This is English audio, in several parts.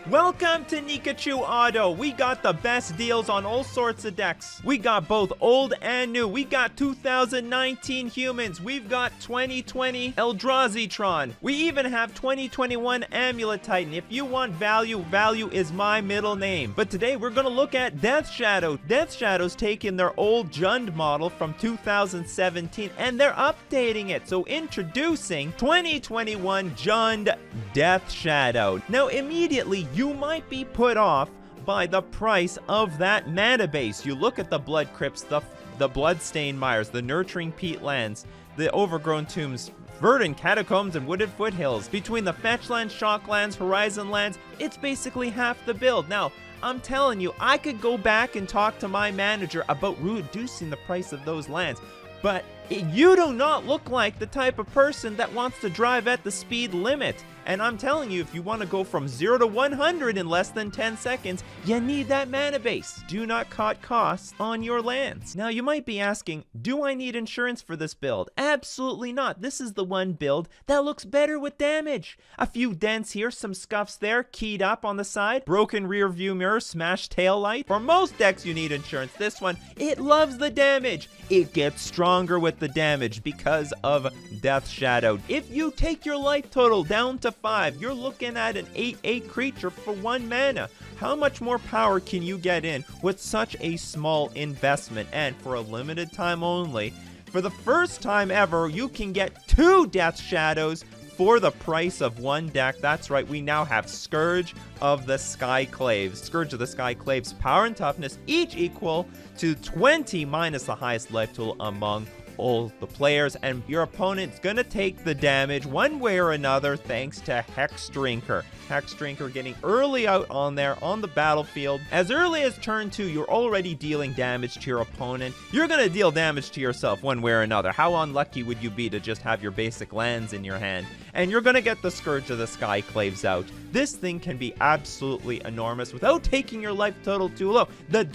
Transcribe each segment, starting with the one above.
Welcome to Nikachu Auto. We got the best deals on all sorts of decks. We got both old and new. We got 2019 humans. We've got 2020 Eldrazi-tron. We even have 2021 Amulet Titan. If you want value, value is my middle name. But today we're going to look at Death Shadow. Death Shadow's taken their old Jund model from 2017 and they're updating it. So introducing 2021 Jund Death Shadow. Now immediately you might be put off by the price of that mana base. You look at the Blood Crypts, the Bloodstained Mires, the Nurturing Peatlands, the Overgrown Tombs, Verdant Catacombs, and Wooded Foothills. Between the Fetch Lands, Shock Lands, Horizon Lands, it's basically half the build. Now, I'm telling you, I could go back and talk to my manager about reducing the price of those lands, but you do not look like the type of person that wants to drive at the speed limit. And I'm telling you, if you want to go from 0 to 100 in less than 10 seconds, you need that mana base. Do not cut costs on your lands. Now, you might be asking, do I need insurance for this build? Absolutely not. This is the one build that looks better with damage. A few dents here, some scuffs there, keyed up on the side, broken rear view mirror, smashed tail light. For most decks, you need insurance. This one, it loves the damage. It gets stronger with the damage because of Death Shadow. If you take your life total down to 5, you're looking at an 8/8 creature for 1 mana. How much more power can you get in with such a small investment? And for a limited time only, for the first time ever, you can get 2 Death Shadows for the price of 1 deck. That's right, we now have Scourge of the Skyclaves. Scourge of the Skyclaves, power and toughness, each equal to 20 minus the highest life total among all the players, and your opponent's gonna take the damage one way or another thanks to Hex Drinker. Hex Drinker getting early out on there on the battlefield. As early as turn 2, you're already dealing damage to your opponent. You're gonna deal damage to yourself one way or another. How unlucky would you be to just have your basic lands in your hand? And you're gonna get the Scourge of the Skyclaves out. This thing can be absolutely enormous without taking your life total too low. The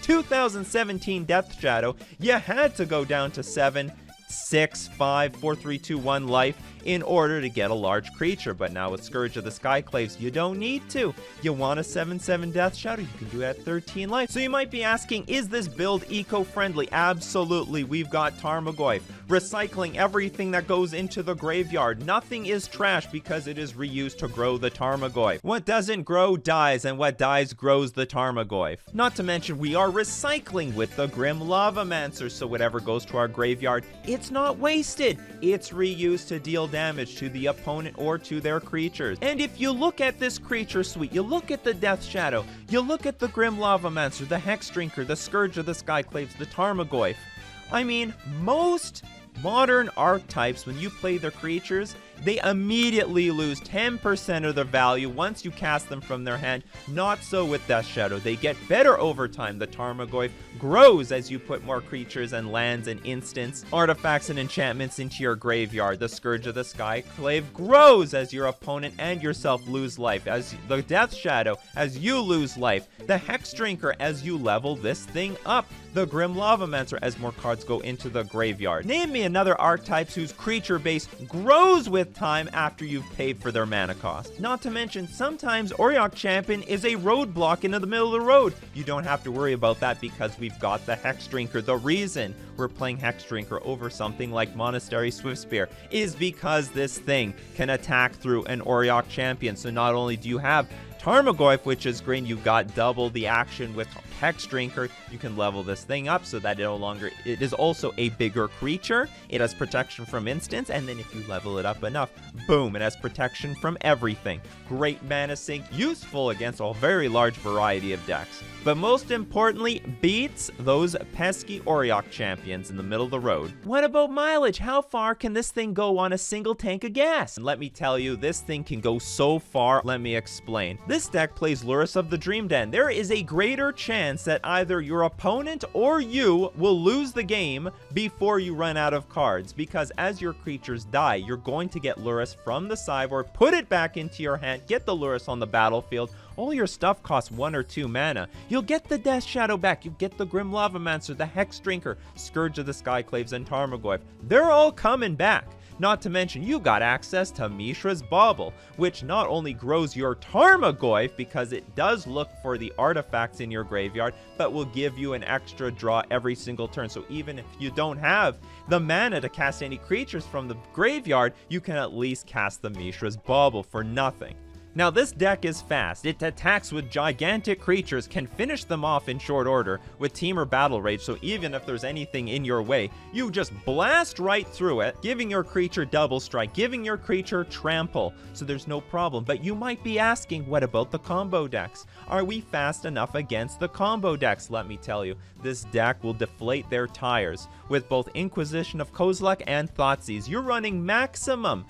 2017 Death Shadow, you had to go down to 7, 6, 5, 4, 3, 2, 1 life in order to get a large creature. But now with Scourge of the Skyclaves, you don't need to. You want a 7/7 Death Shadow, you can do it at 13 life. So you might be asking, is this build eco-friendly? Absolutely. We've got Tarmogoyf, recycling everything that goes into the graveyard. Nothing is trash because it is reused to grow the Tarmogoyf. What doesn't grow dies, and what dies grows the Tarmogoyf. Not to mention, we are recycling with the Grim Lavamancer, so whatever goes to our graveyard, it's not wasted. It's reused to deal damage to the opponent or to their creatures. And if you look at this creature suite, you look at the Death Shadow, you look at the Grim Lavamancer, the Hex Drinker, the Scourge of the Skyclaves, the Tarmogoyf. I mean, most modern archetypes, when you play their creatures, they immediately lose 10% of their value once you cast them from their hand. Not so with Death Shadow. They get better over time. The Tarmogoyf grows as you put more creatures and lands and instants, artifacts and enchantments into your graveyard. The Scourge of the Skyclave grows as your opponent and yourself lose life. As the Death Shadow, as you lose life. The Hex Drinker, as you level this thing up. The Grim Lavamancer, as more cards go into the graveyard. Name me another archetype whose creature base grows with time after you've paid for their mana cost. Not to mention, sometimes Auriok Champion is a roadblock into the middle of the road. You don't have to worry about that because we've got the Hex Drinker. The reason we're playing Hex Drinker over something like Monastery Swiftspear is because this thing can attack through an Auriok Champion. So not only do you have Tarmogoyf, which is great, you've got double the action with Hex Drinker. You can level this thing up so that it is also a bigger creature. It has protection from instants, and then if you level it up enough, boom, it has protection from everything. Great mana sink, useful against a very large variety of decks. But most importantly, beats those pesky Auriok champions in the middle of the road. What about mileage? How far can this thing go on a single tank of gas? And let me tell you, this thing can go so far. Let me explain. This deck plays Lurrus of the Dream Den. There is a greater chance that either your opponent or you will lose the game before you run out of cards, because as your creatures die, you're going to get Lurrus from the sideboard, put it back into your hand, get the Lurrus on the battlefield. All your stuff costs 1 or 2 mana. You'll get the Death Shadow back. You get the Grim Lavamancer, the Hex Drinker, Scourge of the Skyclaves, and Tarmogoyf. They're all coming back. Not to mention, you got access to Mishra's Bauble, which not only grows your Tarmogoyf because it does look for the artifacts in your graveyard, but will give you an extra draw every single turn. So even if you don't have the mana to cast any creatures from the graveyard, you can at least cast the Mishra's Bauble for nothing. Now this deck is fast, it attacks with gigantic creatures, can finish them off in short order with Team or Battle Rage, so even if there's anything in your way, you just blast right through it, giving your creature double strike, giving your creature trample, so there's no problem. But you might be asking, what about the combo decks? Are we fast enough against the combo decks? Let me tell you, this deck will deflate their tires. With both Inquisition of Kozilek and Thoughtseize, you're running maximum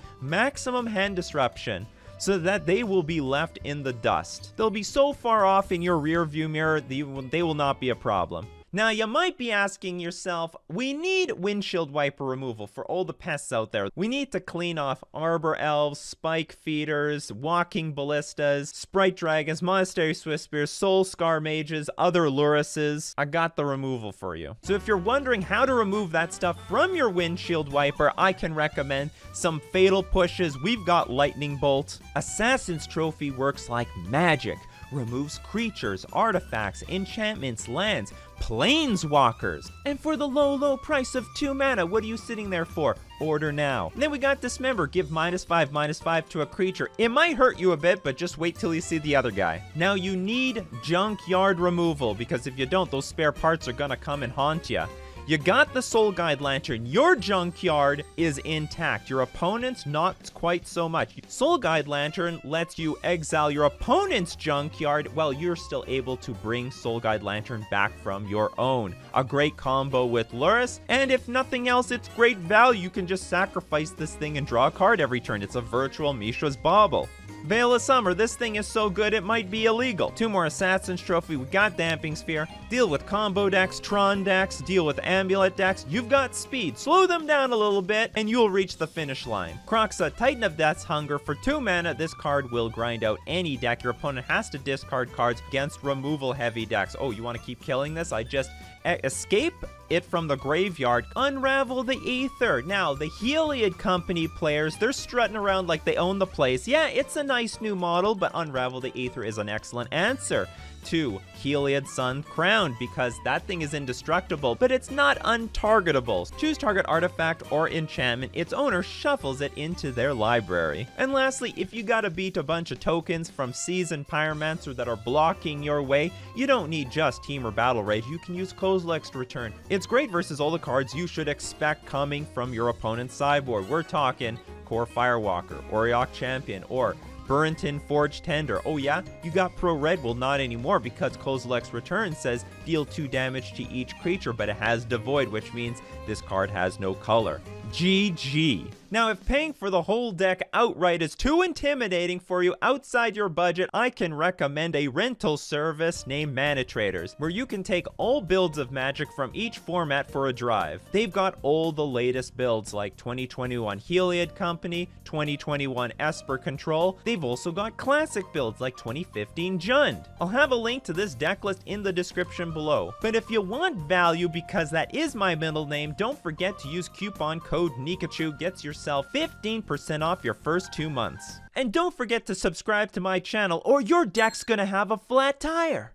hand disruption, so that they will be left in the dust. They'll be so far off in your rear view mirror, they will not be a problem. Now, you might be asking yourself, we need windshield wiper removal for all the pests out there. We need to clean off Arbor Elves, Spike Feeders, Walking Ballistas, Sprite Dragons, Monastery Swiftspears, Soul Scar Mages, other Lurises. I got the removal for you. So if you're wondering how to remove that stuff from your windshield wiper, I can recommend some Fatal Pushes. We've got Lightning Bolt. Assassin's Trophy works like magic. Removes creatures, artifacts, enchantments, lands, planeswalkers. And for the low price of 2 mana, what are you sitting there for? Order now. And then we got Dismember. Give -5/-5 to a creature. It might hurt you a bit, but just wait till you see the other guy. Now you need junkyard removal, because if you don't, those spare parts are gonna come and haunt you. You got the Soul Guide Lantern. Your junkyard is intact. Your opponent's not quite so much. Soul Guide Lantern lets you exile your opponent's junkyard while you're still able to bring Soul Guide Lantern back from your own. A great combo with Lurrus, and if nothing else, it's great value. You can just sacrifice this thing and draw a card every turn. It's a virtual Mishra's Bauble. Veil of Summer, this thing is so good it might be illegal. 2 more Assassin's Trophy, we got Damping Sphere, deal with combo decks, Tron decks, deal with Amulet decks, you've got speed, slow them down a little bit, and you'll reach the finish line. Kroxa, Titan of Death's Hunger, for 2 mana, this card will grind out any deck. Your opponent has to discard cards against removal heavy decks. Oh, you want to keep killing this? I just escape it from the graveyard, Unravel the Ether. Now, the Heliod Company players, they're strutting around like they own the place. Yeah, it's a nice new model, but Unravel the Ether is an excellent answer. 2, Heliod Sun Crown, because that thing is indestructible, but it's not untargetable. Choose target artifact or enchantment. Its owner shuffles it into their library. And lastly, if you gotta beat a bunch of tokens from Seasoned Pyromancer that are blocking your way, you don't need just Team or Battle Rage. You can use Kozilek's Return. It's great versus all the cards you should expect coming from your opponent's sideboard. We're talking Core Firewalker, Auriok Champion, or Burrenton Forge Tender. Oh yeah? You got Pro Red? Well, not anymore, because Kozilek's Return says deal 2 damage to each creature, but it has Devoid, which means this card has no color. GG. Now, if paying for the whole deck outright is too intimidating for you outside your budget, I can recommend a rental service named Mana Traders, where you can take all builds of Magic from each format for a drive. They've got all the latest builds like 2021 Heliod Company, 2021 Esper Control. They've also got classic builds like 2015 Jund. I'll have a link to this deck list in the description below. But if you want value, because that is my middle name, don't forget to use coupon code Nikachu. Gets yourself 15% off your first 2 months. And don't forget to subscribe to my channel, or your deck's gonna have a flat tire.